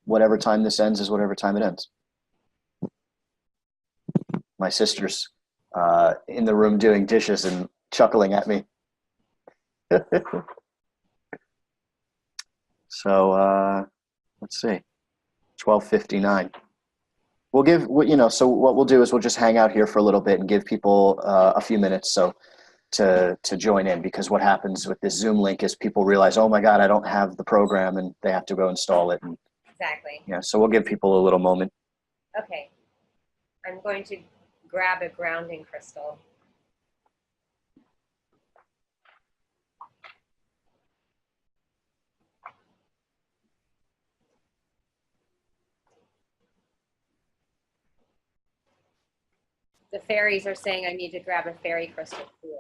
whatever time this ends is whatever time it ends. My sister's in the room doing dishes and chuckling at me. So let's see, 12:59. We'll give, so what we'll do is we'll just hang out here for a little bit and give people a few minutes to join in, because what happens with this Zoom link is people realize, oh my God, I don't have the program, and they have to go install it. And, exactly. yeah, so we'll give people a little moment. Okay. I'm going to grab a grounding crystal. The fairies are saying I need to grab a fairy crystal too.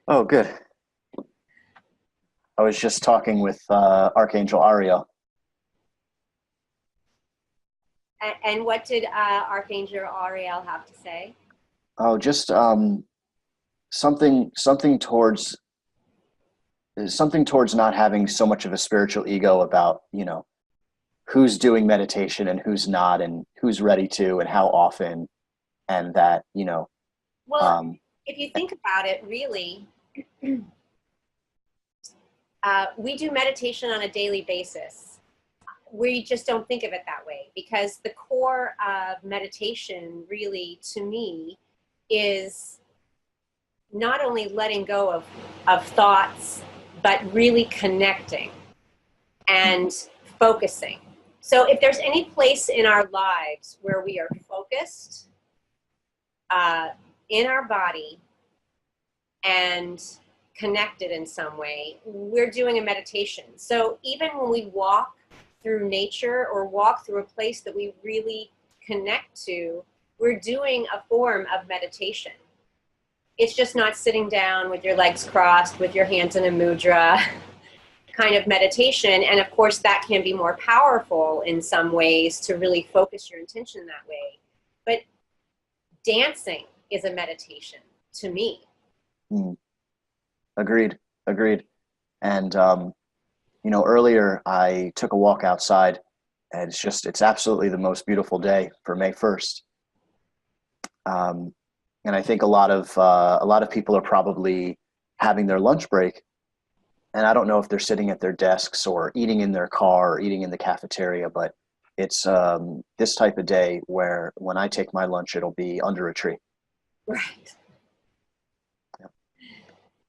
Oh, good. I was just talking with Archangel Ariel. And what did Archangel Ariel have to say? Oh, just something towards not having so much of a spiritual ego about, who's doing meditation and who's not, and who's ready to, and how often, and that, Well, if you think about it, really, we do meditation on a daily basis. We just don't think of it that way, because the core of meditation really, to me, is not only letting go of thoughts, but really connecting and focusing. So if there's any place in our lives where we are focused in our body and connected in some way, we're doing a meditation. So even when we walk through nature or walk through a place that we really connect to, we're doing a form of meditation. It's just not sitting down with your legs crossed, with your hands in a mudra kind of meditation. And of course, that can be more powerful in some ways to really focus your intention that way. But dancing is a meditation to me. Agreed. And, earlier I took a walk outside, and it's absolutely the most beautiful day for May 1st. And I think a lot of people are probably having their lunch break, and I don't know if they're sitting at their desks or eating in their car or eating in the cafeteria, but it's this type of day where when I take my lunch, it'll be under a tree. Right. Yeah.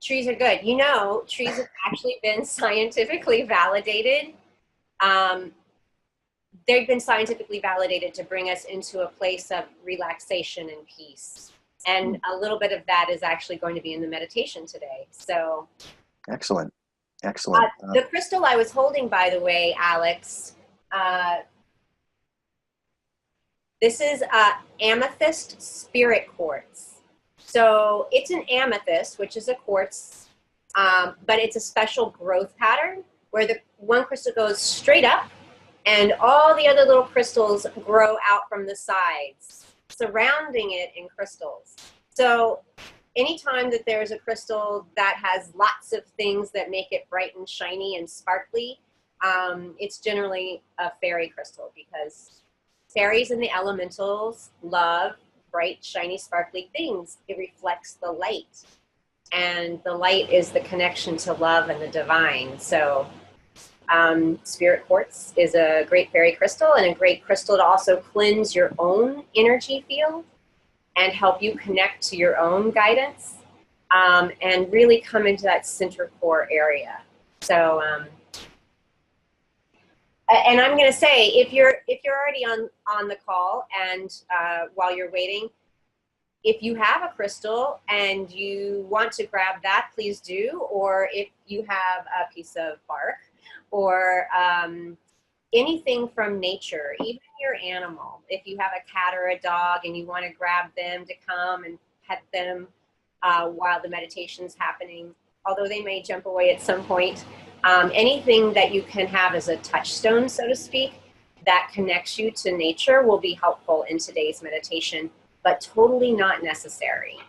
Trees are good. Trees have actually been scientifically validated. They've been scientifically validated to bring us into a place of relaxation and peace. And a little bit of that is actually going to be in the meditation today. So Excellent. The crystal I was holding, by the way, Alex, this is amethyst spirit quartz. So it's an amethyst, which is a quartz, but it's a special growth pattern where the one crystal goes straight up and all the other little crystals grow out from the sides, surrounding it in crystals. So anytime that there's a crystal that has lots of things that make it bright and shiny and sparkly, it's generally a fairy crystal, because fairies and the elementals love bright, shiny, sparkly things. It reflects the light, and the light is the connection to love and the divine. So spirit quartz is a great fairy crystal, and a great crystal to also cleanse your own energy field and help you connect to your own guidance, and really come into that center core area. So, and I'm going to say, if you're already on the call, and while you're waiting, if you have a crystal and you want to grab that, please do. Or if you have a piece of bark or anything from nature, even your animal. If you have a cat or a dog and you want to grab them to come and pet them while the meditation's happening, although they may jump away at some point, anything that you can have as a touchstone, so to speak, that connects you to nature will be helpful in today's meditation, but totally not necessary.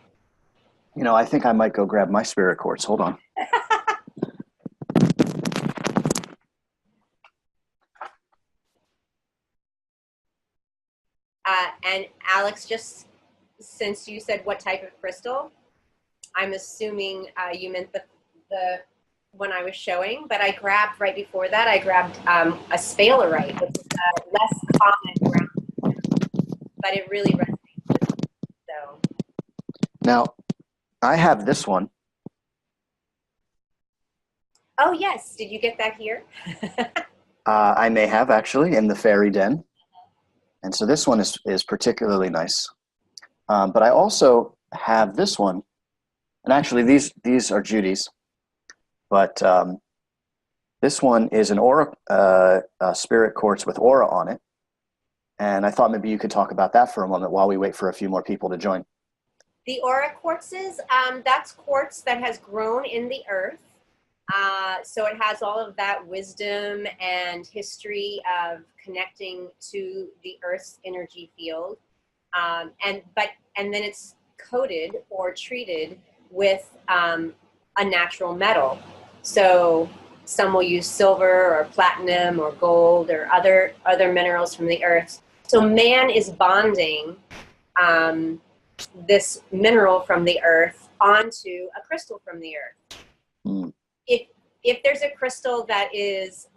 I think I might go grab my spirit quartz. Hold on. And Alex, just since you said what type of crystal, I'm assuming you meant the one I was showing, but I grabbed right before that, I grabbed a sphalerite, which is a less common ground, but it really resonates with me. So. Now, I have this one. Oh, yes. Did you get that here? I may have actually in the fairy den. And so this one is particularly nice. But I also have this one. And actually, these are Judy's. But this one is an aura spirit quartz with aura on it. And I thought maybe you could talk about that for a moment while we wait for a few more people to join. The aura quartzes, that's quartz that has grown in the earth. So it has all of that wisdom and history of connecting to the earth's energy field. And then it's coated or treated with a natural metal. So some will use silver or platinum or gold or other minerals from the earth. So man is bonding this mineral from the earth onto a crystal from the earth. Mm. If there's a crystal that is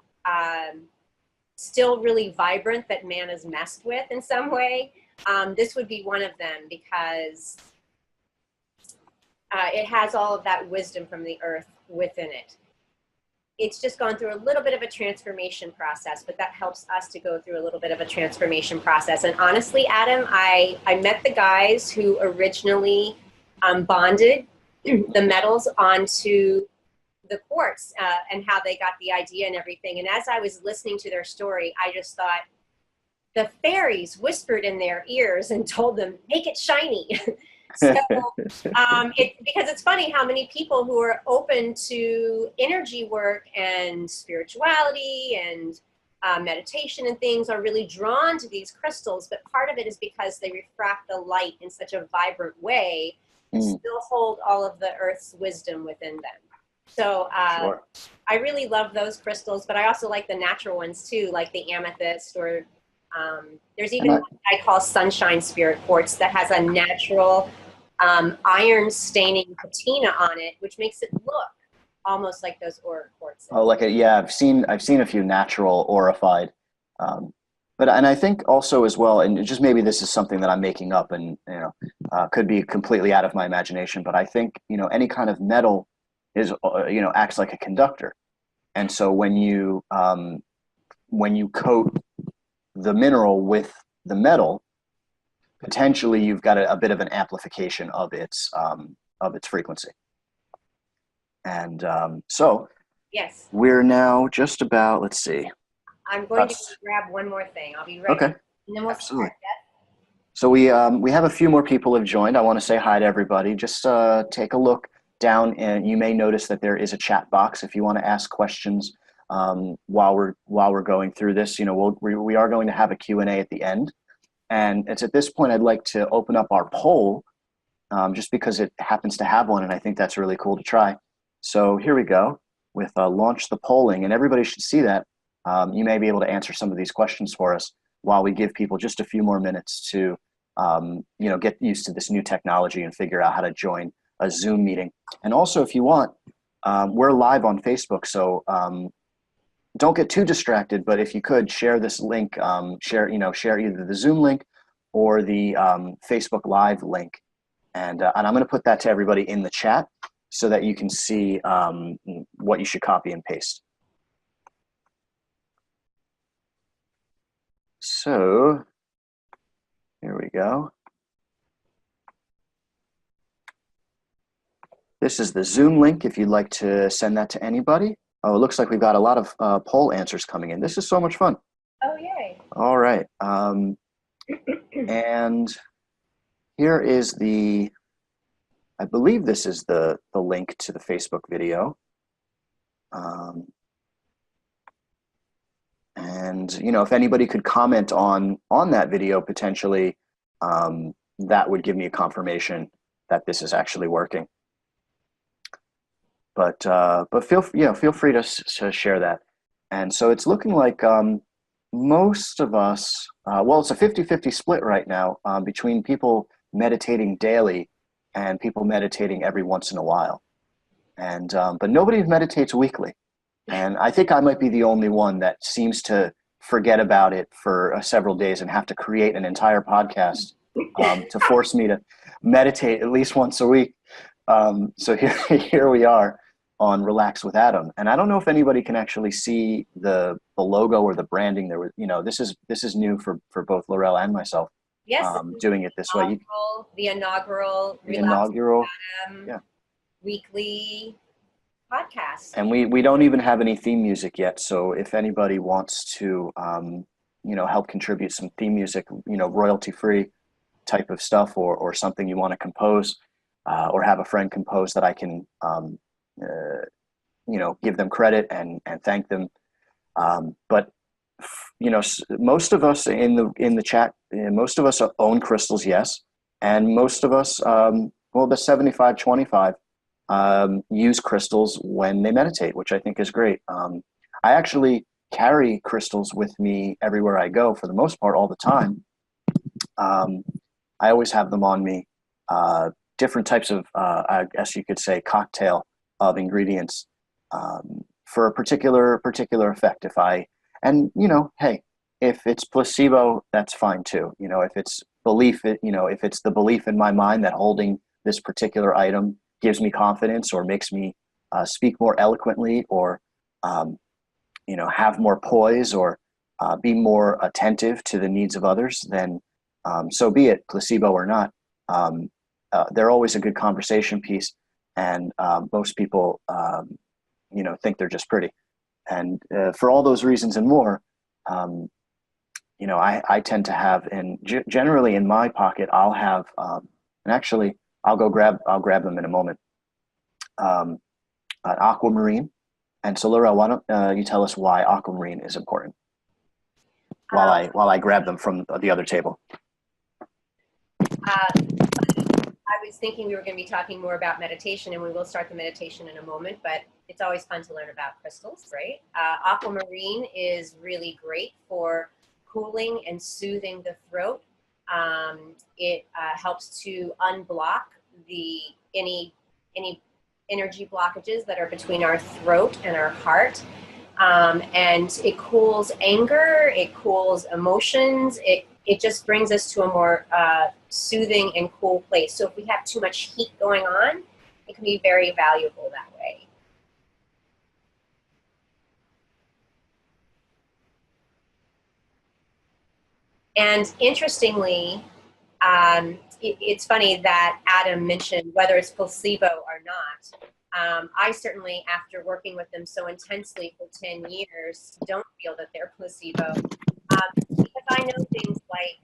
still really vibrant that man has messed with in some way, this would be one of them, because it has all of that wisdom from the earth within it. It's just gone through a little bit of a transformation process, but that helps us to go through a little bit of a transformation process. And honestly, Adam, I met the guys who originally bonded the metals onto the quartz and how they got the idea and everything. And as I was listening to their story, I just thought, the fairies whispered in their ears and told them, make it shiny. So, because it's funny how many people who are open to energy work and spirituality and meditation and things are really drawn to these crystals, but part of it is because they refract the light in such a vibrant way and still hold all of the earth's wisdom within them. So Sure. I really love those crystals, but I also like the natural ones too, like the amethyst, or there's even one I call sunshine spirit quartz that has a natural iron staining patina on it, which makes it look almost like those aura quartzes. Oh, yeah, I've seen a few natural aurified, and I think also as well, and just maybe this is something that I'm making up, and could be completely out of my imagination, but I think any kind of metal is acts like a conductor, and so when you coat the mineral with the metal, potentially you've got a bit of an amplification of its frequency. And so yes, we're now just about, let's see. I'm going to grab one more thing. I'll be right Okay. back. And then we'll Absolutely. start that. So we have a few more people have joined. I want to say hi to everybody. Just take a look down, and you may notice that there is a chat box if you want to ask questions while we're going through this. We are going to have a Q&A at the end. And it's at this point I'd like to open up our poll, just because it happens to have one, and I think that's really cool to try. So here we go with launch the polling, and everybody should see that. You may be able to answer some of these questions for us while we give people just a few more minutes to get used to this new technology and figure out how to join a Zoom meeting. And also, if you want, we're live on Facebook, so don't get too distracted, but if you could share this link, share either the Zoom link or the Facebook Live link. And I'm going to put that to everybody in the chat so that you can see what you should copy and paste. So here we go. This is the Zoom link if you'd like to send that to anybody. Oh, it looks like we've got a lot of poll answers coming in. This is so much fun. Oh, yay. All right. And here is I believe this is the link to the Facebook video. And, if anybody could comment on that video, potentially, that would give me a confirmation that this is actually working. But feel free to share that. And so it's looking like most of us, well, it's a 50-50 split right now between people meditating daily and people meditating every once in a while. And but nobody meditates weekly. And I think I might be the only one that seems to forget about it for several days and have to create an entire podcast to force me to meditate at least once a week. So here we are on Relax with Adam. And I don't know if anybody can actually see the logo or the branding. There was, this is new for both Laurelle and myself. Yes, Doing it this way. The inaugural The Relax inaugural, with Adam yeah. weekly podcast. And we don't even have any theme music yet. So if anybody wants to, help contribute some theme music, royalty free type of stuff, or something you want to compose, or have a friend compose that I can, give them credit and thank them. But most of us in the chat, most of us own crystals, yes, and most of us, the 75-25, use crystals when they meditate, which I think is great. I actually carry crystals with me everywhere I go, for the most part, all the time. I always have them on me. Different types of, I guess you could say, cocktail of ingredients for a particular effect. Hey, if it's placebo, that's fine too. If it's belief, if it's the belief in my mind that holding this particular item gives me confidence or makes me speak more eloquently, or have more poise, or be more attentive to the needs of others, then so be it, placebo or not. They're always a good conversation piece, and most people think they're just pretty. And for all those reasons and more, I tend to have, and generally in my pocket, I'll have, and actually I'll grab them in a moment, an aquamarine. And so Laura, why don't you tell us why aquamarine is important while I grab them from the other table? I was thinking we were going to be talking more about meditation, and we will start the meditation in a moment, but it's always fun to learn about crystals, right? Aquamarine is really great for cooling and soothing the throat. It helps to unblock any energy blockages that are between our throat and our heart. And it cools anger, it cools emotions, it just brings us to a more soothing and cool place. So if we have too much heat going on, it can be very valuable that way. And interestingly, it's funny that Adam mentioned whether it's placebo or not. I certainly, after working with them so intensely for 10 years, don't feel that they're placebo. Because I know things like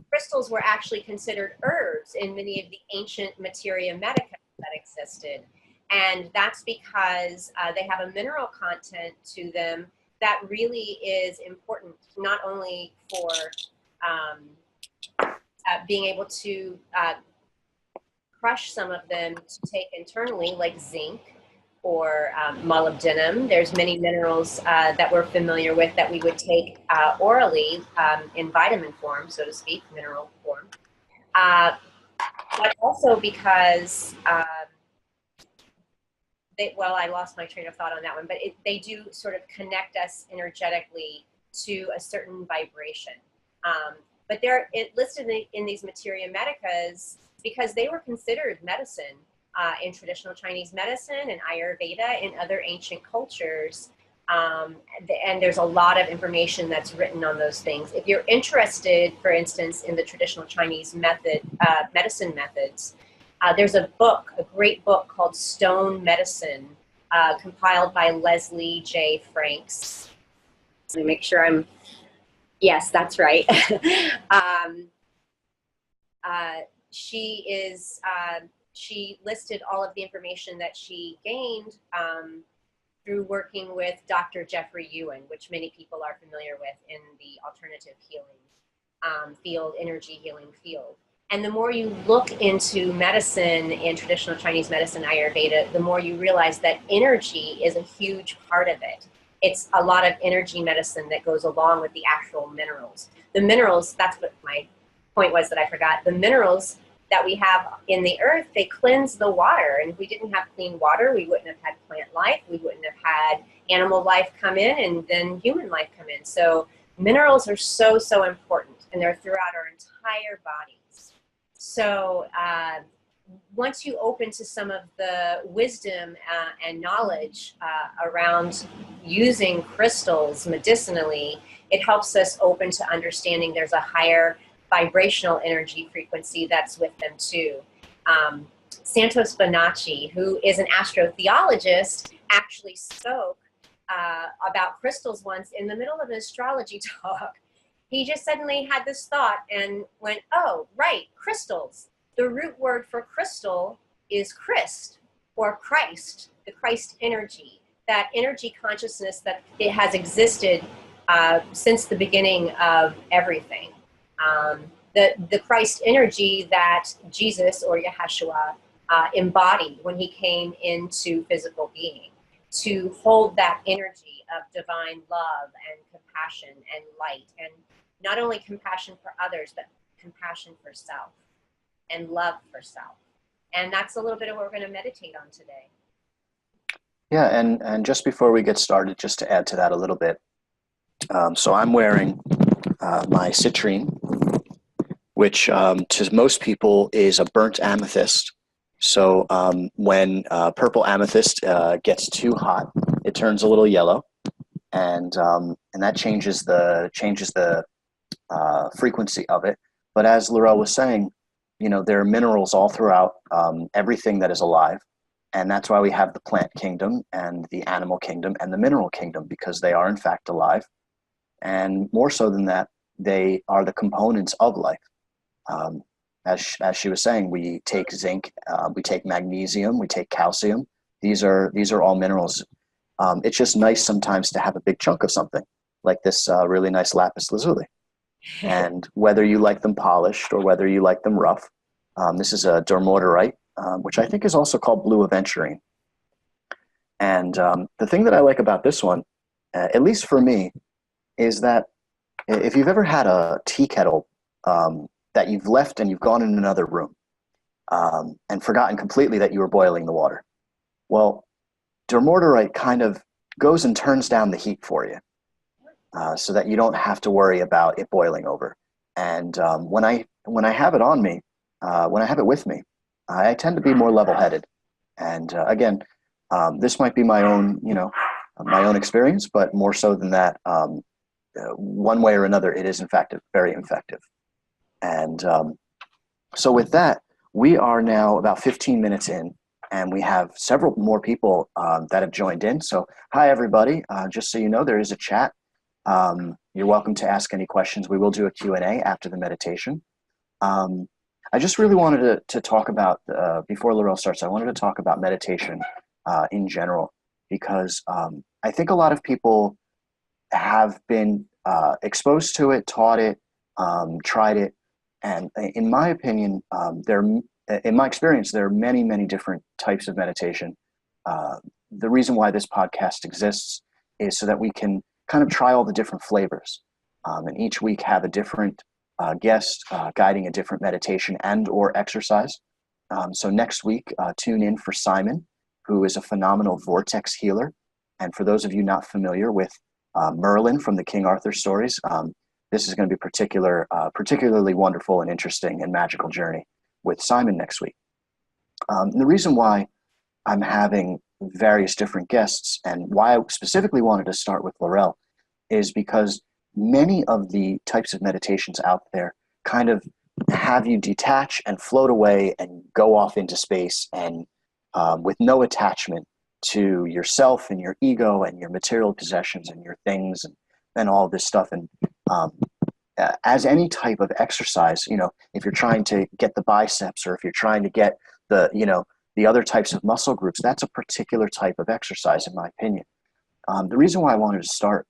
crystals were actually considered herbs in many of the ancient materia medica that existed. And that's because they have a mineral content to them that really is important, not only for being able to crush some of them to take internally, like zinc or molybdenum. There's many minerals that we're familiar with that we would take orally in vitamin form, so to speak, mineral form. But also because I lost my train of thought on that one, but they do sort of connect us energetically to a certain vibration. But they're listed in these materia medicas because they were considered medicine in traditional Chinese medicine and Ayurveda and other ancient cultures. And there's a lot of information that's written on those things. If you're interested, for instance, in the traditional Chinese medicine methods, there's a great book called Stone Medicine, compiled by Leslie J. Franks. Let me make sure yes, that's right. She listed all of the information that she gained through working with Dr. Jeffrey Ewan, which many people are familiar with in the alternative healing field, energy healing field. And the more you look into medicine in traditional Chinese medicine, Ayurveda, the more you realize that energy is a huge part of it. it's a lot of energy medicine that goes along with the actual minerals. The minerals, that's what my point was that I forgot. The minerals that we have in the earth, they cleanse the water. And if we didn't have clean water, we wouldn't have had plant life. We wouldn't have had animal life come in and then human life come in. So minerals are so, so important, and they're throughout our entire bodies. So once you open to some of the wisdom and knowledge around using crystals medicinally, it helps us open to understanding there's a higher vibrational energy frequency that's with them too. Santos Bonacci, who is an astrotheologist, actually spoke about crystals once in the middle of an astrology talk. He just suddenly had this thought and went, oh, right, crystals. The root word for crystal is Christ, or Christ, the Christ energy, that energy consciousness that it has existed since the beginning of everything. The Christ energy that Jesus or Yahshua embodied when he came into physical being, to hold that energy of divine love and compassion and light, and not only compassion for others, but compassion for self and love for self. And that's a little bit of what we're going to meditate on today. Yeah, and just before we get started, just to add to that a little bit, so I'm wearing my citrine, which to most people is a burnt amethyst. So when purple amethyst gets too hot, it turns a little yellow, and that changes the frequency of it. But as Laurelle was saying, there are minerals all throughout everything that is alive, and that's why we have the plant kingdom and the animal kingdom and the mineral kingdom, because they are in fact alive, and more so than that, they are the components of life. As she was saying, we take zinc, we take magnesium, we take calcium. These are all minerals. It's just nice sometimes to have a big chunk of something like this really nice lapis lazuli. And whether you like them polished or whether you like them rough, this is a dormorderite, which I think is also called blue aventurine. And the thing that I like about this one, at least for me, is that if you've ever had a tea kettle that you've left and you've gone in another room and forgotten completely that you were boiling the water, well, dormorderite kind of goes and turns down the heat for you. So that you don't have to worry about it boiling over. And when I have it on me, when I have it with me, I tend to be more level-headed. And again, this might be my own experience, but more so than that, one way or another, it is in fact very effective. And so with that, we are now about 15 minutes in, and we have several more people that have joined in. So hi, everybody. Just so you know, there is a chat. You're welcome to ask any questions. We will do a Q&A after the meditation. I just really wanted to talk about, before Laurelle starts, I wanted to talk about meditation in general, because I think a lot of people have been exposed to it, taught it, tried it. And in my opinion, in my experience, there are many, many different types of meditation. The reason why this podcast exists is so that we can kind of try all the different flavors, and each week have a different guest guiding a different meditation and or exercise. So next week, tune in for Simon, who is a phenomenal vortex healer. And for those of you not familiar with Merlin from the King Arthur stories, this is going to be particularly wonderful and interesting and magical journey with Simon next week. The reason why I'm having various different guests and why I specifically wanted to start with Laurelle is because many of the types of meditations out there kind of have you detach and float away and go off into space, and with no attachment to yourself and your ego and your material possessions and your things and all this stuff. And as any type of exercise, if you're trying to get the biceps, or if you're trying to get the other types of muscle groups, that's a particular type of exercise, in my opinion. The reason why I wanted to start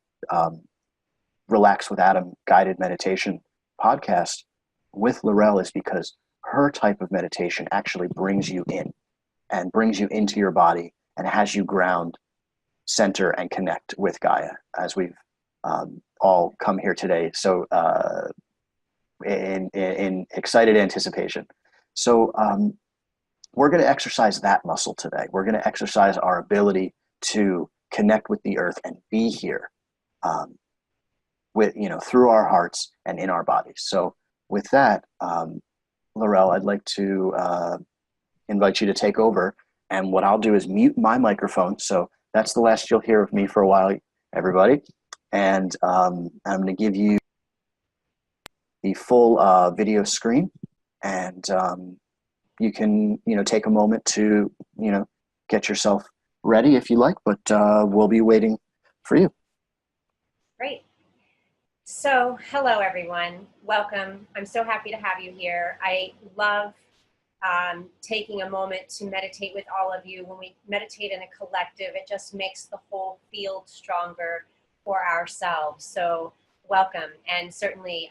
Relax with Adam guided meditation podcast with Laurelle is because her type of meditation actually brings you in and brings you into your body and has you ground center and connect with Gaia as we've all come here today. So in excited anticipation. So we're going to exercise that muscle today. We're going to exercise our ability to connect with the earth and be here with, through our hearts and in our bodies. So with that, Laurelle, I'd like to invite you to take over. And what I'll do is mute my microphone. So that's the last you'll hear of me for a while, everybody. And I'm going to give you the full video screen, and you can, take a moment to, get yourself ready if you like, but we'll be waiting for you. Great. So, hello everyone. Welcome. I'm so happy to have you here. I love taking a moment to meditate with all of you. When we meditate in a collective, it just makes the whole field stronger for ourselves. So, welcome. And certainly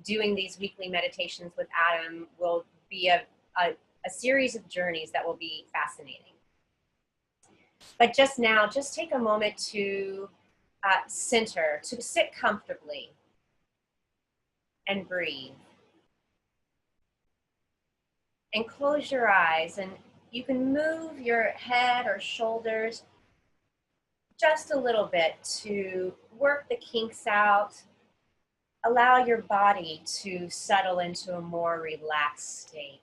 doing these weekly meditations with Adam will be a series of journeys that will be fascinating. But just now, just take a moment to center, to sit comfortably and breathe. And close your eyes, and you can move your head or shoulders just a little bit to work the kinks out. Allow your body to settle into a more relaxed state.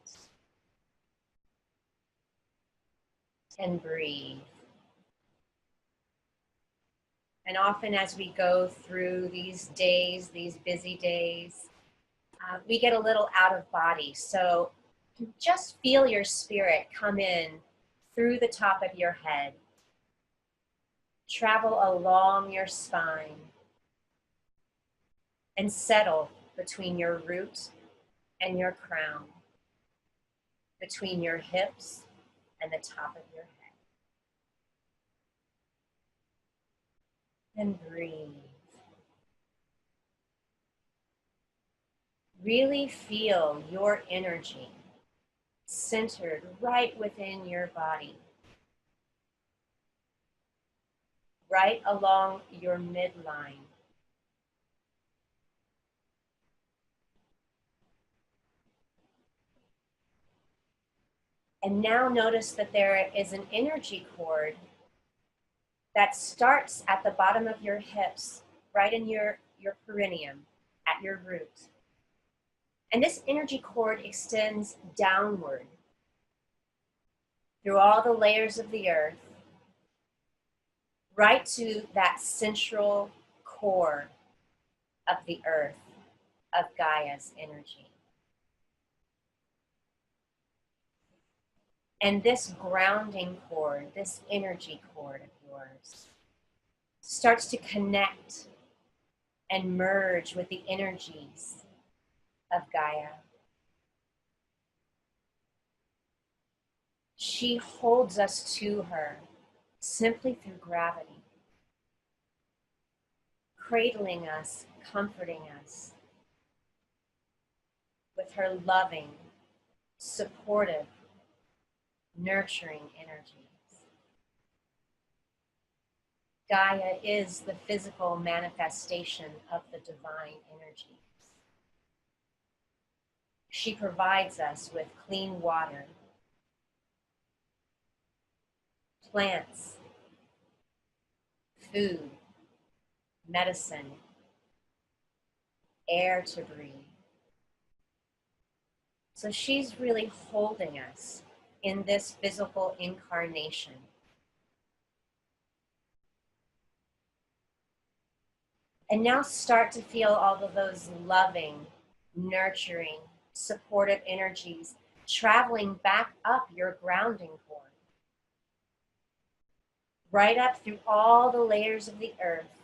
And breathe. And often as we go through these days, these busy days, we get a little out of body. So just feel your spirit come in through the top of your head. Travel along your spine and settle between your root and your crown, between your hips and the top of your head. And breathe. Really feel your energy centered right within your body, right along your midline. And now notice that there is an energy cord that starts at the bottom of your hips, right in your perineum, at your root. And this energy cord extends downward through all the layers of the earth, right to that central core of the earth, of Gaia's energy. And this grounding cord, this energy cord of yours, starts to connect and merge with the energies of Gaia. She holds us to her simply through gravity, cradling us, comforting us with her loving, supportive, nurturing energies. Gaia is the physical manifestation of the divine energies. She provides us with clean water, plants, food, medicine, air to breathe. So she's really holding us in this physical incarnation. And now start to feel all of those loving, nurturing, supportive energies traveling back up your grounding cord, right up through all the layers of the earth,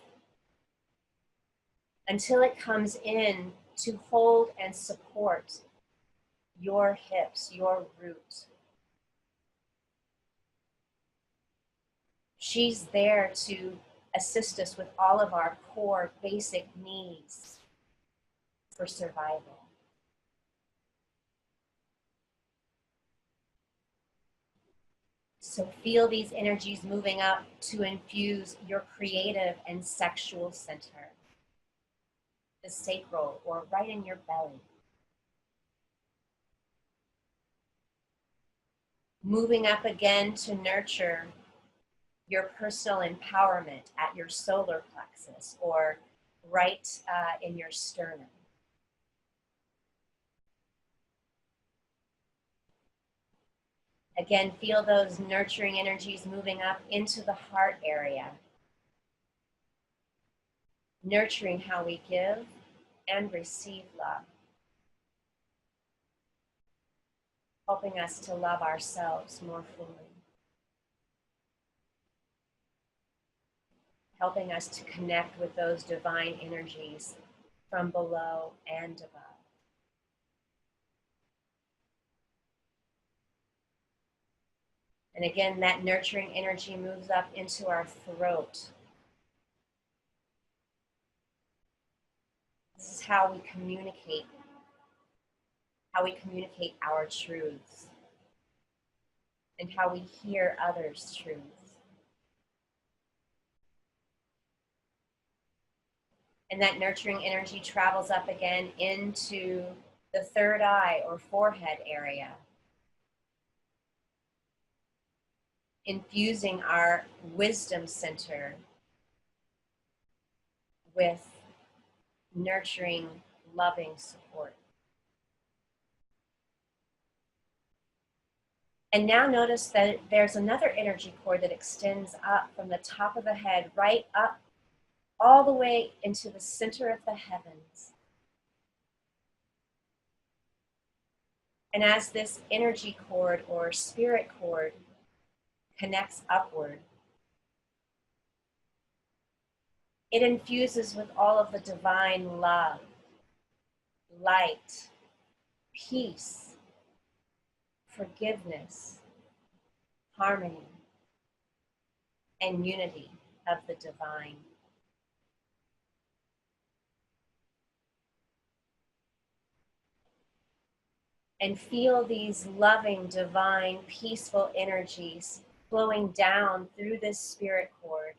until it comes in to hold and support your hips, your root. She's there to assist us with all of our core basic needs for survival. So feel these energies moving up to infuse your creative and sexual center, the sacral, or right in your belly. Moving up again to nurture your personal empowerment at your solar plexus, or right in your sternum. Again, feel those nurturing energies moving up into the heart area, nurturing how we give and receive love, helping us to love ourselves more fully, helping us to connect with those divine energies from below and above. And again, that nurturing energy moves up into our throat. This is how we communicate our truths and how we hear others' truths. And that nurturing energy travels up again into the third eye or forehead area, infusing our wisdom center with nurturing, loving support. And now notice that there's another energy cord that extends up from the top of the head, right up all the way into the center of the heavens. And as this energy cord or spirit cord connects upward, it infuses with all of the divine love, light, peace, forgiveness, harmony, and unity of the divine. And feel these loving, divine, peaceful energies flowing down through this spirit cord,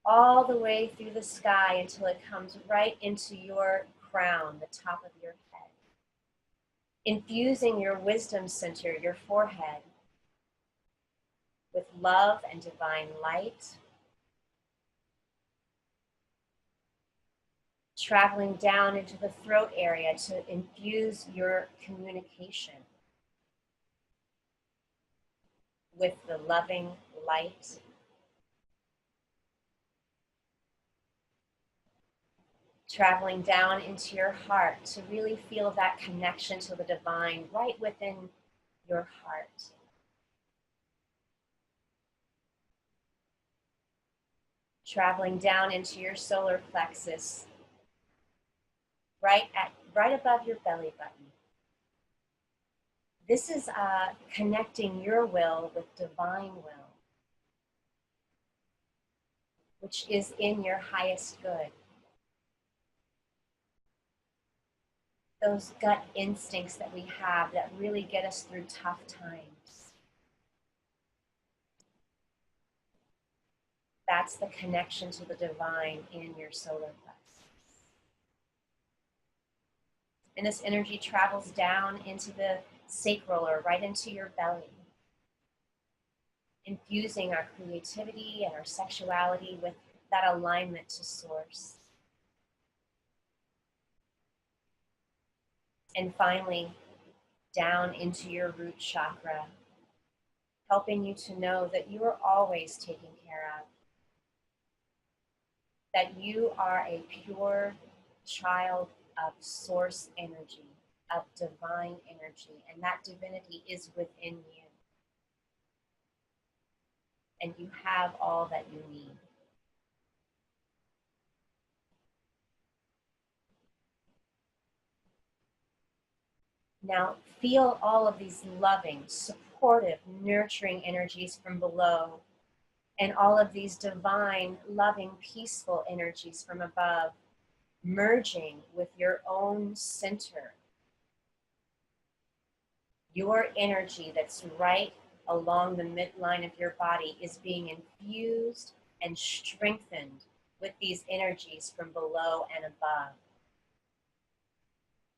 all the way through the sky until it comes right into your crown, the top of your head. Infusing your wisdom center, your forehead, with love and divine light, traveling down into the throat area to infuse your communication with the loving light, traveling down into your heart to really feel that connection to the divine right within your heart. Traveling down into your solar plexus, right above your belly button. This is connecting your will with divine will, which is in your highest good. Those gut instincts that we have that really get us through tough times. That's the connection to the divine in your solar plexus. And this energy travels down into the sacral or right into your belly, infusing our creativity and our sexuality with that alignment to source. And finally, down into your root chakra, helping you to know that you are always taken care of, that you are a pure child of source energy, of divine energy, and that divinity is within you. And you have all that you need. Now feel all of these loving, supportive, nurturing energies from below, and all of these divine, loving, peaceful energies from above, merging with your own center. Your energy that's right along the midline of your body is being infused and strengthened with these energies from below and above.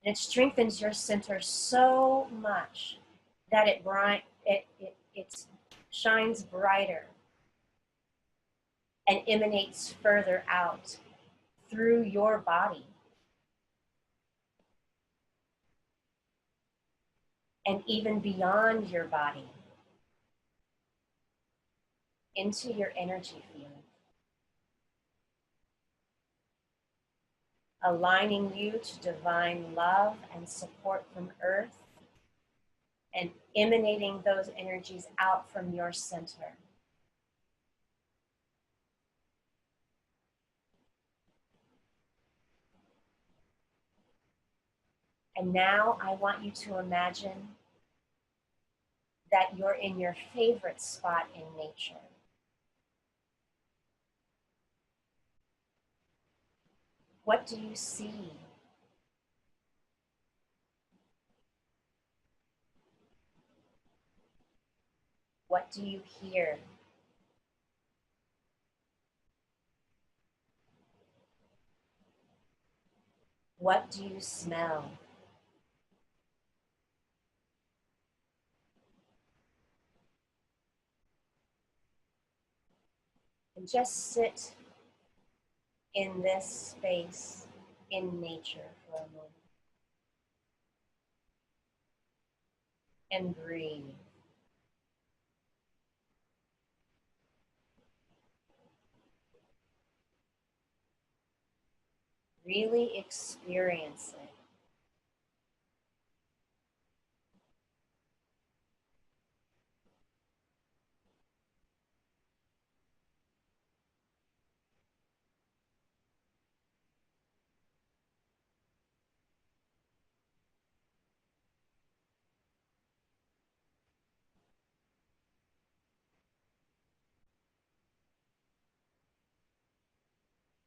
And it strengthens your center so much that it shines brighter and emanates further out through your body. And even beyond your body, into your energy field, aligning you to divine love and support from Earth, and emanating those energies out from your center. And now I want you to imagine that you're in your favorite spot in nature. What do you see? What do you hear? What do you smell? And just sit in this space in nature for a moment. And breathe. Really experience it.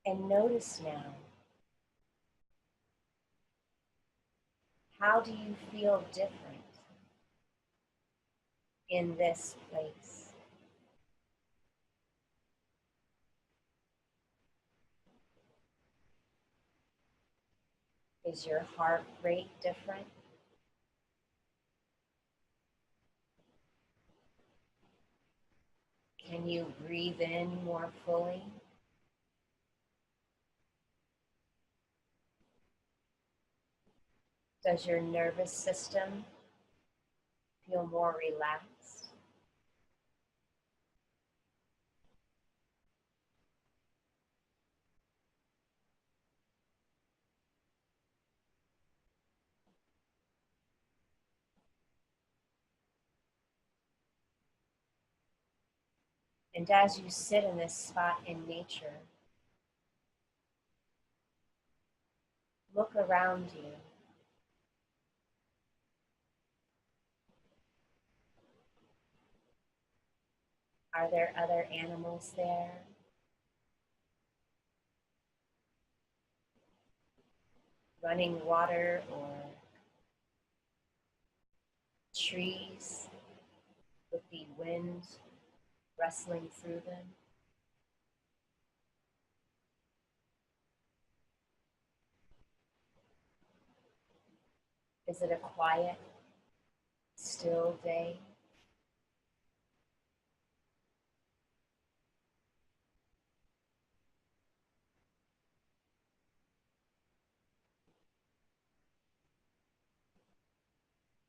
And notice now, how do you feel different in this place? Is your heart rate different? Can you breathe in more fully? Does your nervous system feel more relaxed? And as you sit in this spot in nature, look around you. Are there other animals there? Running water or trees with the wind rustling through them? Is it a quiet, still day?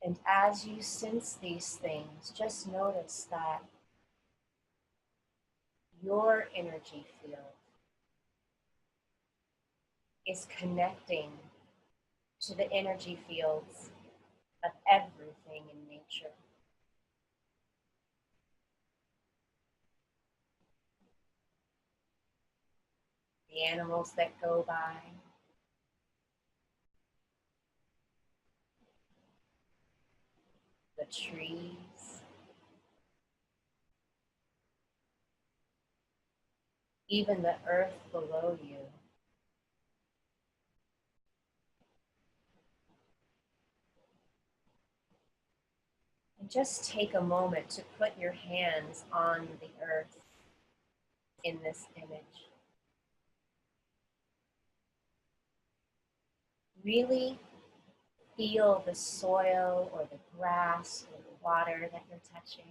And as you sense these things, just notice that your energy field is connecting to the energy fields of everything in nature. The animals that go by, the trees, even the earth below you. And just take a moment to put your hands on the earth in this image. Really feel the soil or the grass or the water that you're touching.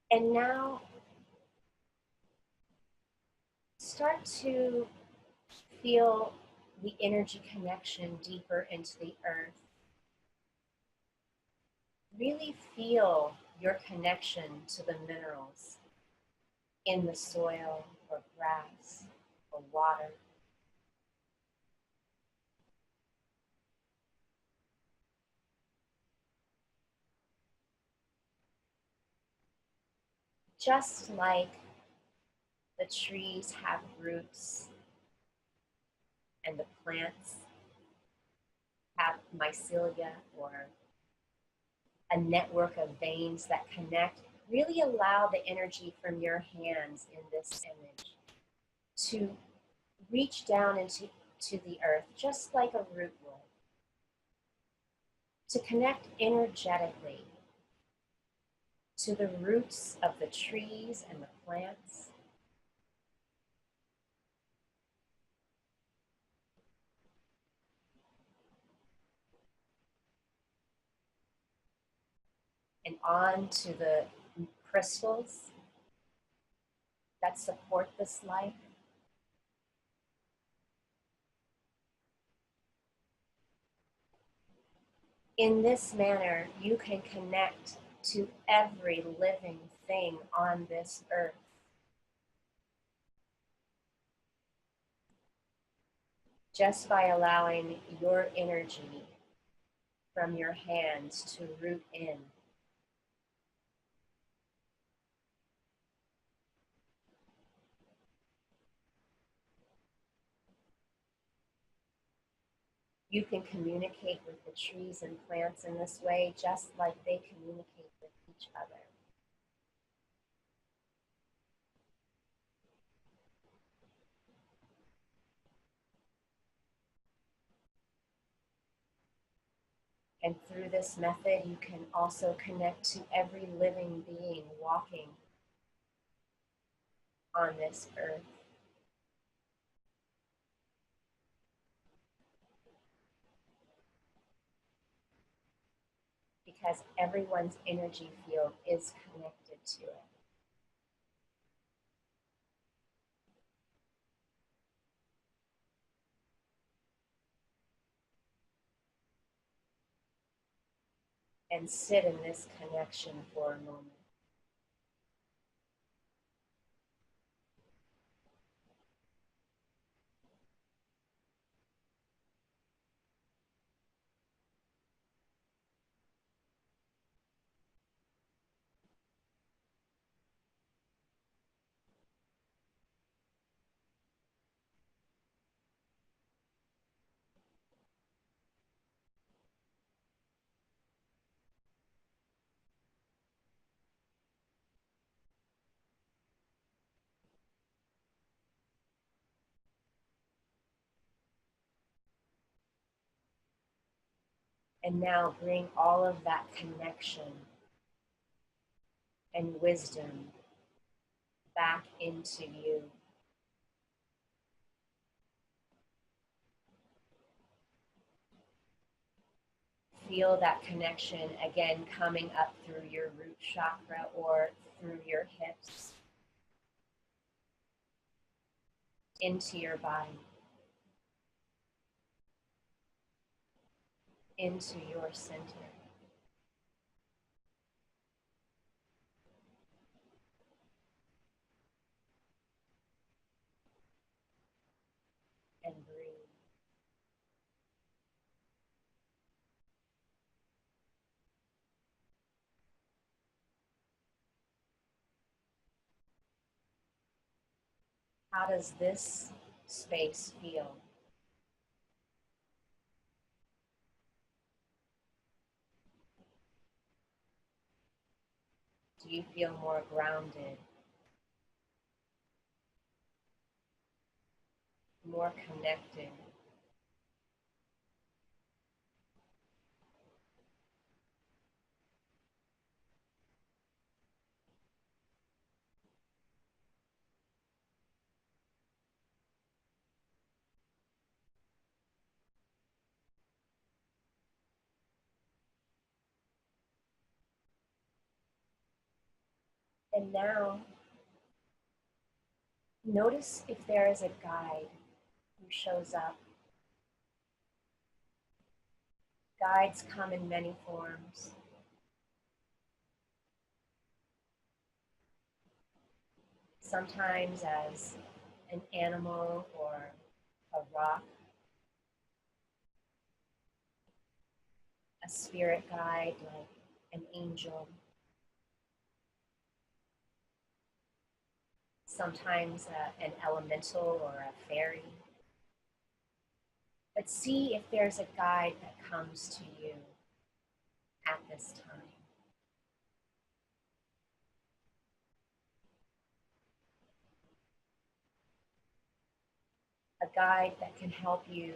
And now start to feel the energy connection deeper into the earth. Really feel your connection to the minerals in the soil or grass or water. Just like the trees have roots and the plants have mycelia or a network of veins that connect, really allow the energy from your hands in this image to reach down into the earth, just like a root would, to connect energetically to the roots of the trees and the plants. And on to the crystals that support this life. In this manner, you can connect to every living thing on this earth. Just by allowing your energy from your hands to root in. You can communicate with the trees and plants in this way, just like they communicate with each other. And through this method, you can also connect to every living being walking on this earth. Because everyone's energy field is connected to it. And sit in this connection for a moment. And now bring all of that connection and wisdom back into you. Feel that connection again coming up through your root chakra or through your hips into your body, into your center. And breathe. How does this space feel? Do you feel more grounded? more connected. And now, notice if there is a guide who shows up. Guides come in many forms. Sometimes as an animal or a rock, a spirit guide like an angel. Sometimes an elemental or a fairy. But see if there's a guide that comes to you at this time. A guide that can help you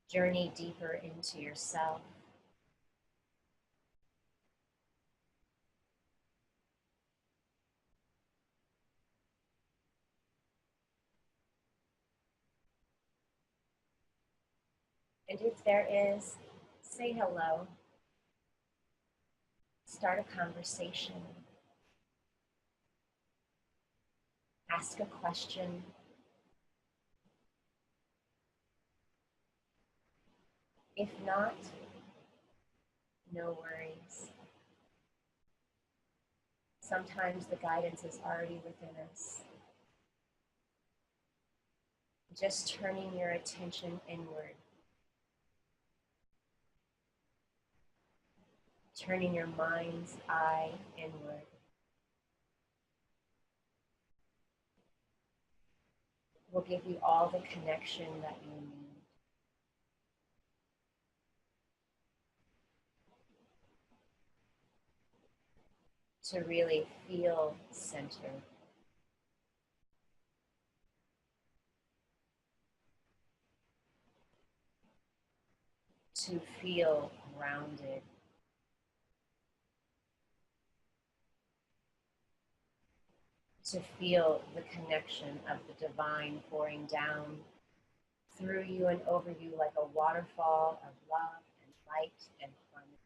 journey deeper into yourself. And if there is, say hello. Start a conversation. Ask a question. If not, no worries. Sometimes the guidance is already within us. Just turning your attention inward. Turning your mind's eye inward. Will give you all the connection that you need. To really feel centered. To feel grounded. To feel the connection of the divine pouring down through you and over you like a waterfall of love and light and harmony.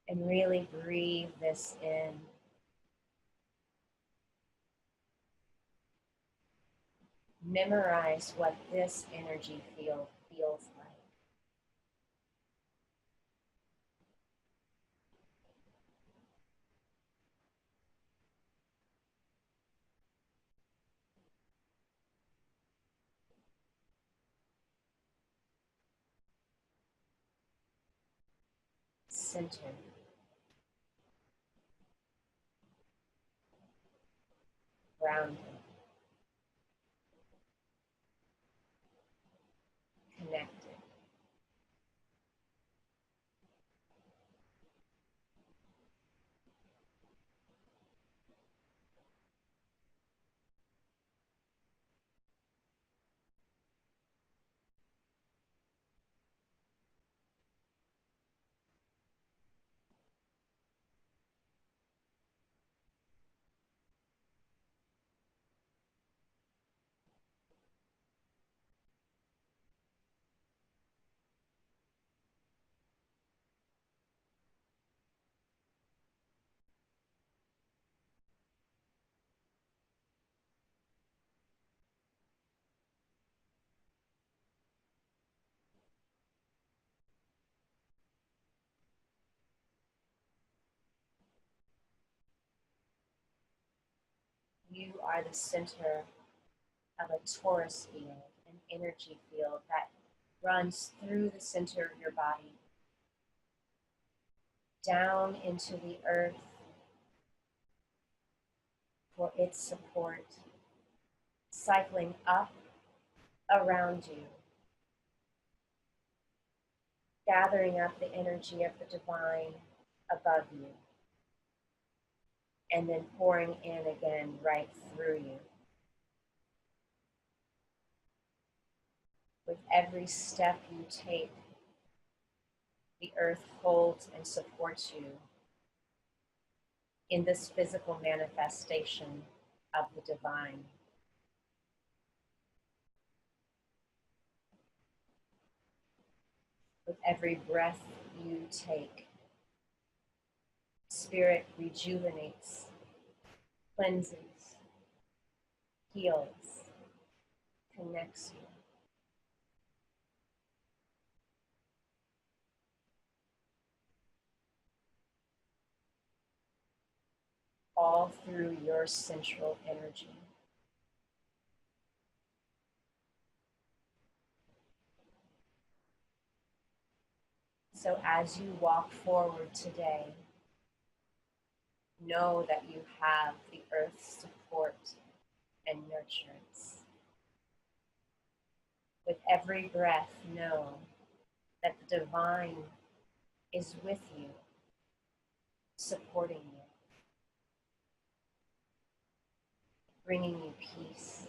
And really breathe this in. Memorize what this energy field feels like. Centered. Grounded. Connected. You are the center of a torus field, an energy field that runs through the center of your body, down into the earth for its support, cycling up around you, gathering up the energy of the divine above you, and then pouring in again right through you. With every step you take, the earth holds and supports you in this physical manifestation of the divine. With every breath you take, Spirit rejuvenates, cleanses, heals, connects you. All through your central energy. So as you walk forward today, know that you have the earth's support and nurturance. With every breath, know that the divine is with you, supporting you, bringing you peace.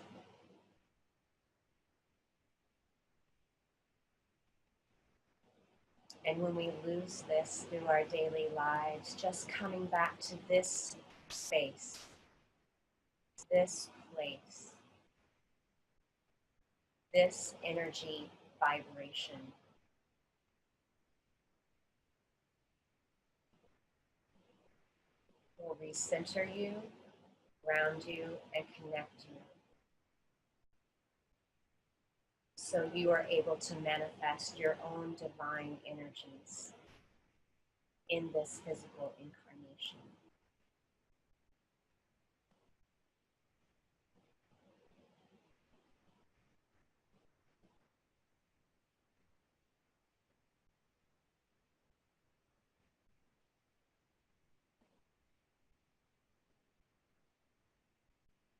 And when we lose this through our daily lives, just coming back to this space, this place, this energy vibration will recenter you, ground you, and connect you. So you are able to manifest your own divine energies in this physical incarnation.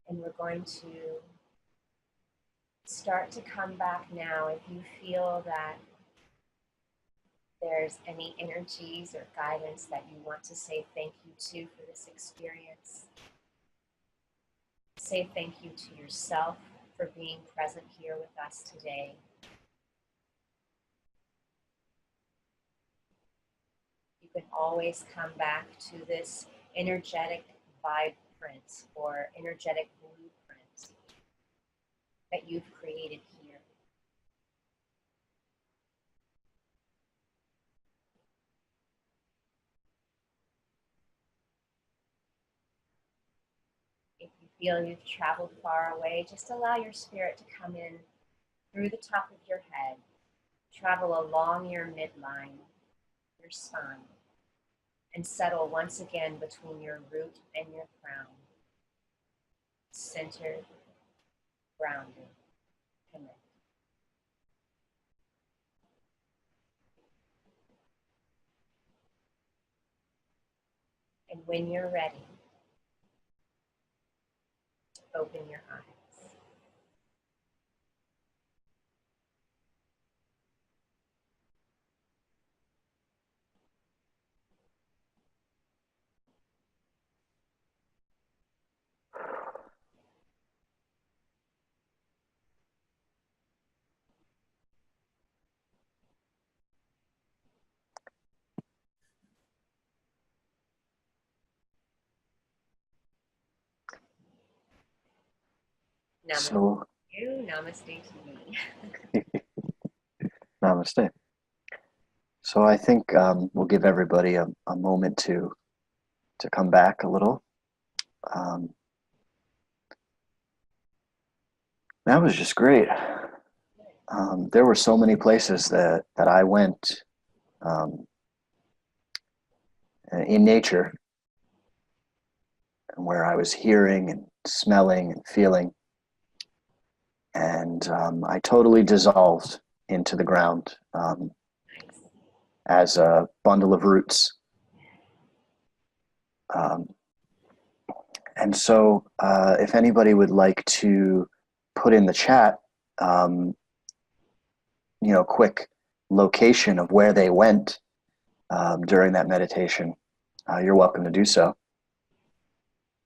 And we're going to start to come back now. If you feel that there's any energies or guidance that you want to say thank you to for this experience, say thank you to yourself for being present here with us today. You can always come back to this energetic vibrant or energetic blueprint that you've created here. If you feel you've traveled far away, just allow your spirit to come in through the top of your head, travel along your midline, your spine, and settle once again between your root and your crown. Centered, grounded, connected. And when you're ready, open your eyes. Namaste So, to you, namaste to me. namaste. So I think we'll give everybody a moment to come back a little. That was just great. There were so many places that I went in nature where I was hearing and smelling and feeling. And I totally dissolved into the ground as a bundle of roots. And so if anybody would like to put in the chat, quick location of where they went during that meditation, you're welcome to do so.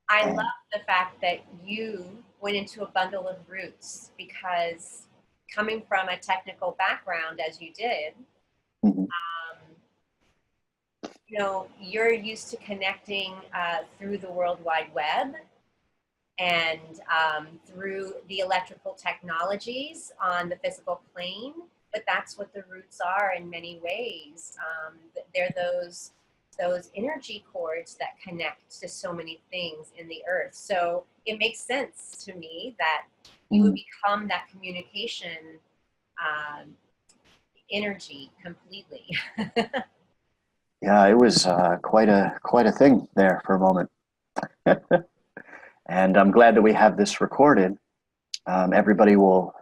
I love the fact that you went into a bundle of roots, because coming from a technical background as you did, Mm-hmm. you know, you're used to connecting through the World Wide Web and through the electrical technologies on the physical plane, but that's what the roots are in many ways. They're those energy cords that connect to so many things in the earth. So it makes sense to me that you would become that communication energy completely. Yeah, it was quite a thing there for a moment. And I'm glad that we have this recorded. Everybody will,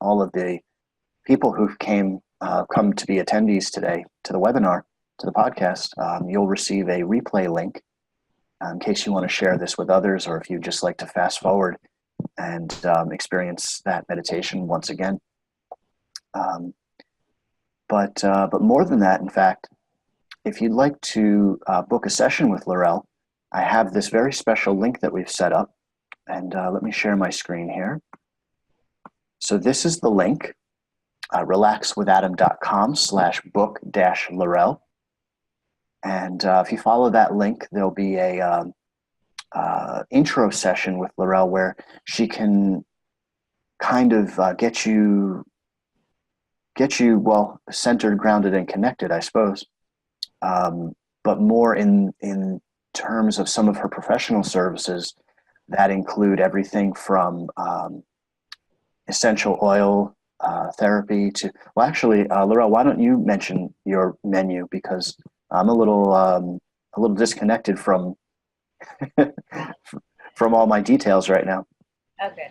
all of the people who come to be attendees today to the webinar, to the podcast, you'll receive a replay link in case you want to share this with others, or if you just like to fast forward and experience that meditation once again. But more than that, in fact, if you'd like to book a session with Laurelle, I have this very special link that we've set up, and let me share my screen here. So this is the link, relaxwithadam.com/book-Laurelle. And if you follow that link, there'll be a intro session with Laurelle where she can kind of get you well centered, grounded, and connected, I suppose. But more in terms of some of her professional services that include everything from essential oil therapy to, well, actually, Laurelle, why don't you mention your menu, because I'm a little disconnected from from all my details right now. Oh, good.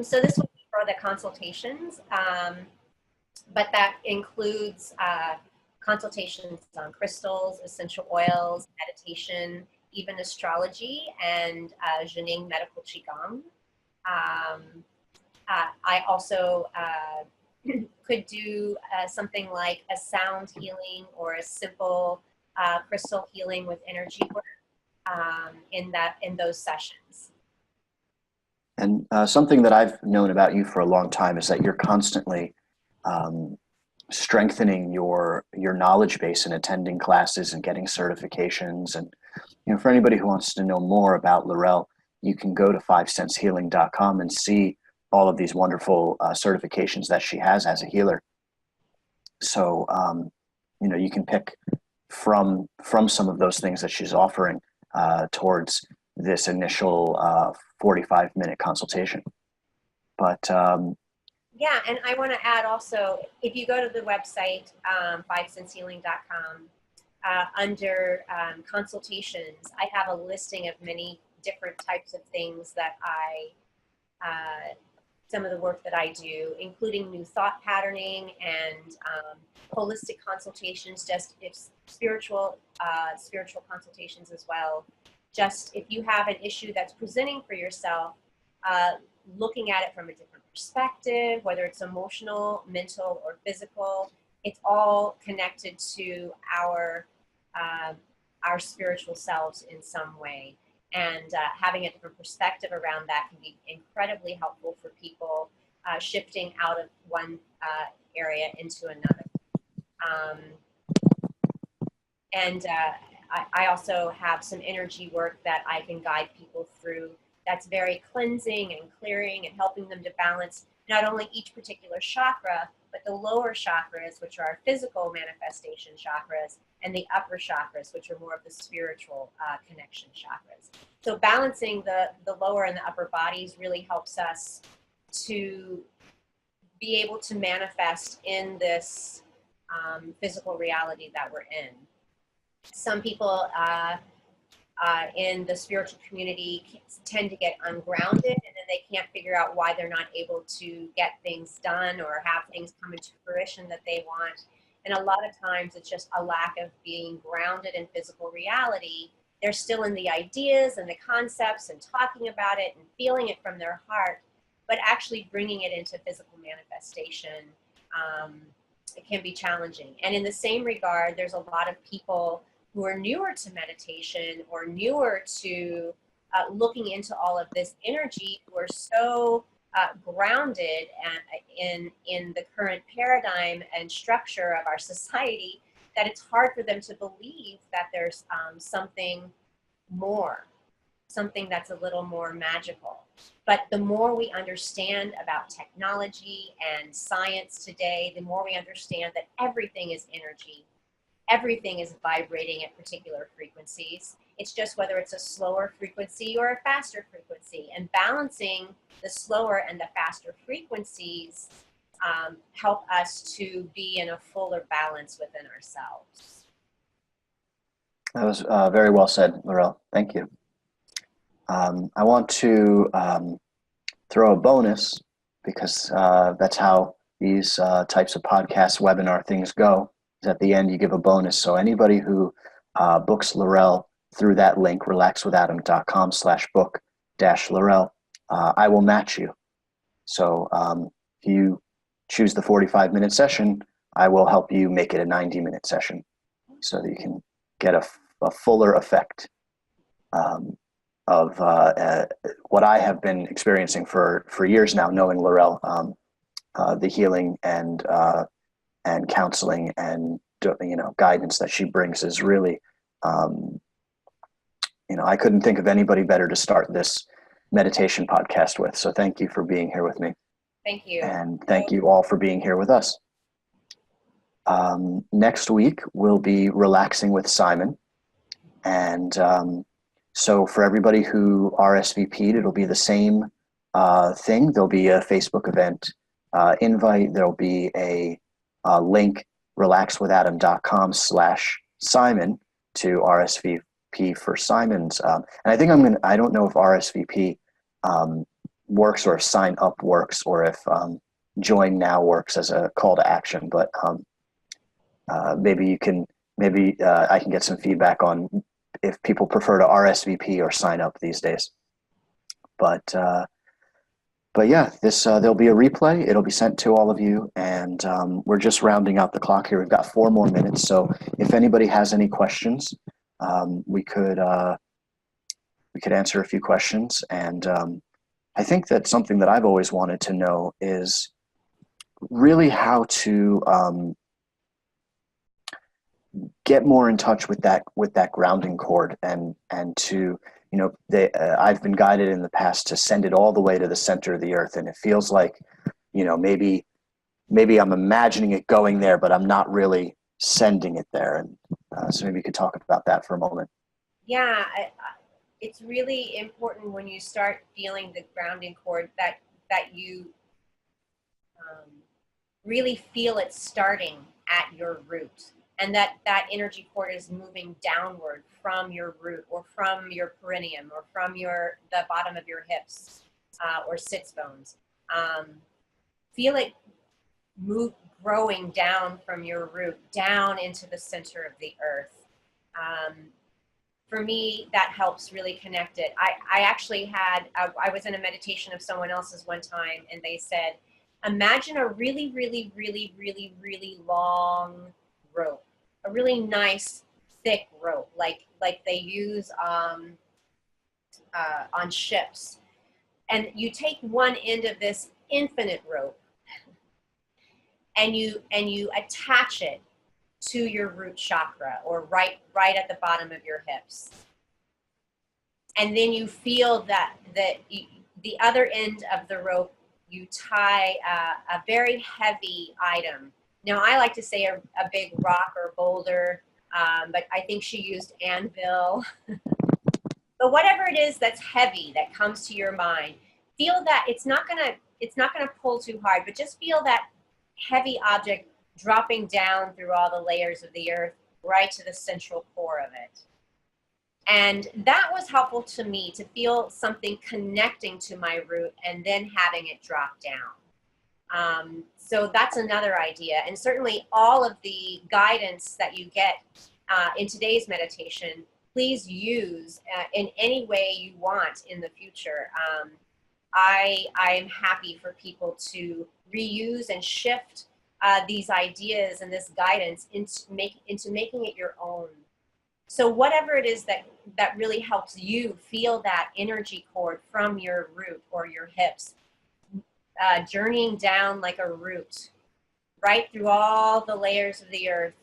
So this will be for the consultations, but that includes consultations on crystals, essential oils, meditation, even astrology, and Jining medical qigong. I also could do something like a sound healing or a simple crystal healing with energy work in those sessions. And something that I've known about you for a long time is that you're constantly strengthening your knowledge base and attending classes and getting certifications. And for anybody who wants to know more about Laurelle, you can go to fivesensehealing.com and see all of these wonderful certifications that she has as a healer. So you can pick from some of those things that she's offering towards this initial 45-minute consultation. But yeah, and I want to add also, if you go to the website, fivesensehealing.com, under consultations, I have a listing of many different types of things that some of the work that I do, including new thought patterning and holistic consultations, just if spiritual consultations as well. Just if you have an issue that's presenting for yourself, looking at it from a different perspective, whether it's emotional, mental, or physical, it's all connected to our spiritual selves in some way. And having a different perspective around that can be incredibly helpful for people shifting out of one area into another. I also have some energy work that I can guide people through that's very cleansing and clearing and helping them to balance not only each particular chakra, but the lower chakras, which are our physical manifestation chakras, and the upper chakras, which are more of the spiritual connection chakras. So balancing the lower and the upper bodies really helps us to be able to manifest in this physical reality that we're in. Some people in the spiritual community tend to get ungrounded, and then they can't figure out why they're not able to get things done or have things come into fruition that they want. And a lot of times it's just a lack of being grounded in physical reality. They're still in the ideas and the concepts and talking about it and feeling it from their heart, but actually bringing it into physical manifestation it can be challenging. And in the same regard, there's a lot of people who are newer to meditation or newer to looking into all of this energy, who are so grounded in the current paradigm and structure of our society that it's hard for them to believe that there's something more, something that's a little more magical. But the more we understand about technology and science today, the more we understand that everything is energy. Everything is vibrating at particular frequencies. It's just whether it's a slower frequency or a faster frequency. And balancing the slower and the faster frequencies help us to be in a fuller balance within ourselves. That was very well said, Laurelle. Thank you. I want to throw a bonus because that's how these types of podcast webinar things go. Is at the end you give a bonus. So anybody who books Laurelle through that link, relaxwithadam.com/book-Laurelle, I will match you. So if you choose the 45-minute session, I will help you make it a 90-minute session so that you can get a fuller effect of what I have been experiencing for years now, knowing Laurelle, the healing and counseling and guidance that she brings is really, I couldn't think of anybody better to start this meditation podcast with. So thank you for being here with me. Thank you. And thank you all for being here with us. Next week, we'll be relaxing with Simon. And so for everybody who RSVP'd, it'll be the same thing. There'll be a Facebook event invite. There'll be a link, relaxwithadam.com/Simon to RSVP for Simon's. And I think I don't know if RSVP works or if sign up works or if join now works as a call to action, but maybe I can get some feedback on if people prefer to RSVP or sign up these days. But yeah, there'll be a replay. It'll be sent to all of you, and we're just rounding out the clock here. We've got 4 more minutes, so if anybody has any questions, we could answer a few questions. And I think that something that I've always wanted to know is really how to get more in touch with that grounding cord, and to I've been guided in the past to send it all the way to the center of the earth, and it feels like maybe I'm imagining it going there, but I'm not really sending it there. And so maybe you could talk about that for a moment. Yeah, it's really important when you start feeling the grounding cord that you really feel it starting at your root, and that energy cord is moving downward from your root or from your perineum or from the bottom of your hips or sits bones. Feel it growing down from your root down into the center of the earth. For me, that helps really connect it. I actually I was in a meditation of someone else's one time, and they said, imagine a really, really, really, really, really long rope, a really nice thick rope, like they use on ships. And you take one end of this infinite rope and you attach it to your root chakra, or right at the bottom of your hips. And then you feel that the other end of the rope, you tie a very heavy item. Now, I like to say a big rock or boulder, but I think she used anvil. But whatever it is that's heavy that comes to your mind, feel that it's not gonna pull too hard, but just feel that heavy object dropping down through all the layers of the earth right to the central core of it. And that was helpful to me, to feel something connecting to my root and then having it drop down. So that's another idea. And certainly all of the guidance that you get in today's meditation, please use in any way you want in the future. I am happy for people to reuse and shift these ideas and this guidance into making it your own. So whatever it is that really helps you feel that energy cord from your root or your hips, journeying down like a root, right through all the layers of the earth,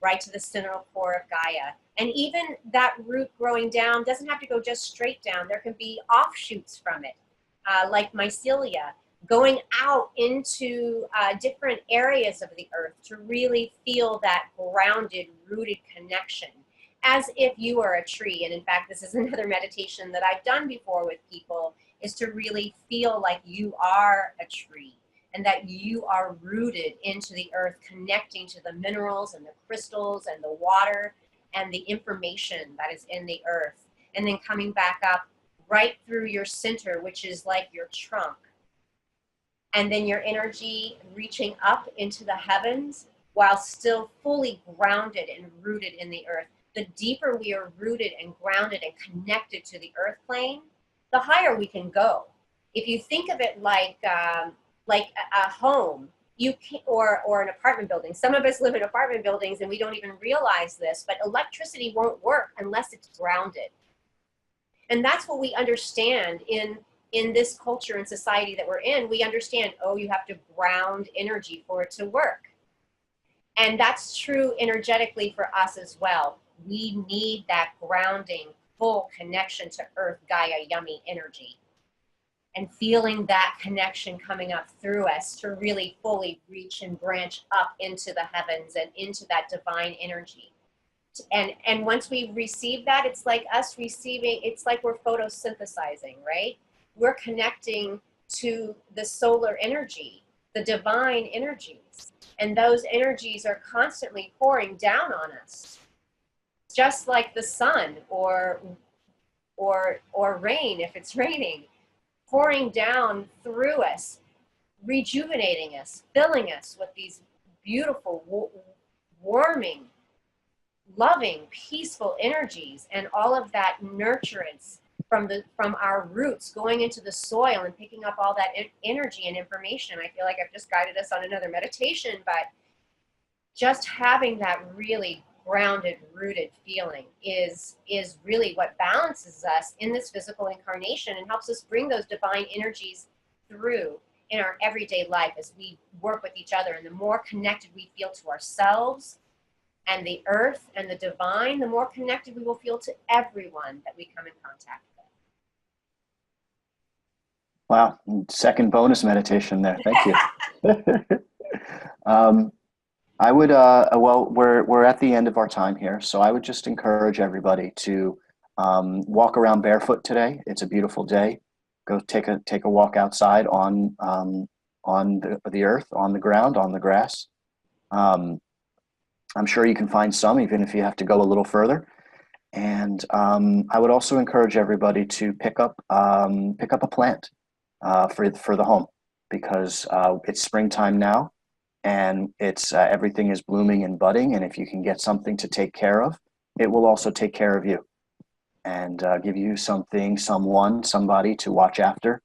right to the central core of Gaia. And even that root growing down doesn't have to go just straight down. There can be offshoots from it, like mycelia, going out into different areas of the earth to really feel that grounded, rooted connection, as if you are a tree. And in fact, this is another meditation that I've done before with people, is to really feel like you are a tree and that you are rooted into the earth, connecting to the minerals and the crystals and the water and the information that is in the earth. And then coming back up right through your center, which is like your trunk. And then your energy reaching up into the heavens while still fully grounded and rooted in the earth. The deeper we are rooted and grounded and connected to the earth plane, the higher we can go. If you think of it like a home, you can, or an apartment building. Some of us live in apartment buildings and we don't even realize this, but electricity won't work unless it's grounded. And that's what we understand in this culture and society that we're in. We understand, oh, you have to ground energy for it to work. And that's true energetically for us as well. We need that grounding, full connection to Earth, Gaia, Yummy energy. And feeling that connection coming up through us to really fully reach and branch up into the heavens and into that divine energy. And once we receive that, it's like us receiving, it's like we're photosynthesizing, right? We're connecting to the solar energy, the divine energies. And those energies are constantly pouring down on us. Just like the sun or rain, if it's raining, pouring down through us, rejuvenating us, filling us with these beautiful, warming, loving, peaceful energies, and all of that nurturance from our roots going into the soil and picking up all that energy and information. I feel like I've just guided us on another meditation, but just having that really grounded, rooted feeling is really what balances us in this physical incarnation and helps us bring those divine energies through in our everyday life as we work with each other. And the more connected we feel to ourselves and the earth and the divine, the more connected we will feel to everyone that we come in contact with. Wow, second bonus meditation there. Thank you. I would, well, we're at the end of our time here, so I would just encourage everybody to walk around barefoot today. It's a beautiful day. Go take a walk outside on the earth, on the ground, on the grass. I'm sure you can find some, even if you have to go a little further. And I would also encourage everybody to pick up a plant for the home, because it's springtime now. And it's everything is blooming and budding, and if you can get something to take care of, it will also take care of you and give you somebody to watch after,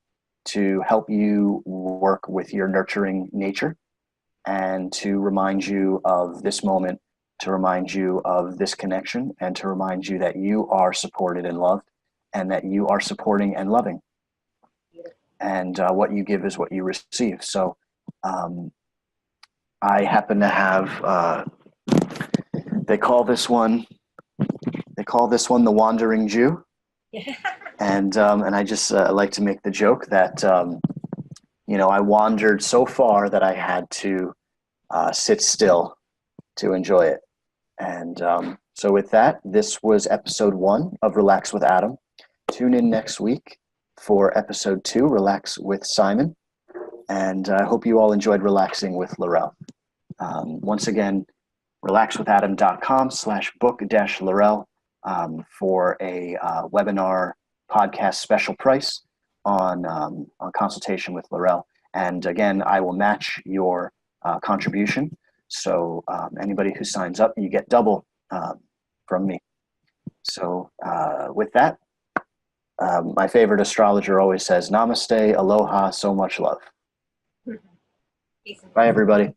to help you work with your nurturing nature, and to remind you of this moment, to remind you of this connection, and to remind you that you are supported and loved, and that you are supporting and loving. And what you give is what you receive. So I happen to have, they call this one the Wandering Jew. Yeah. And I just like to make the joke that, I wandered so far that I had to sit still to enjoy it. And so with that, this was episode 1 of Relax with Adam. Tune in next week for episode 2, Relax with Simon. And I hope you all enjoyed relaxing with Laurelle. Once again, relaxwithadam.com/book-Laurelle for a webinar podcast special price on consultation with Laurelle. And again, I will match your contribution. So anybody who signs up, you get double from me. So with that, my favorite astrologer always says, namaste, aloha, so much love. Bye, everybody.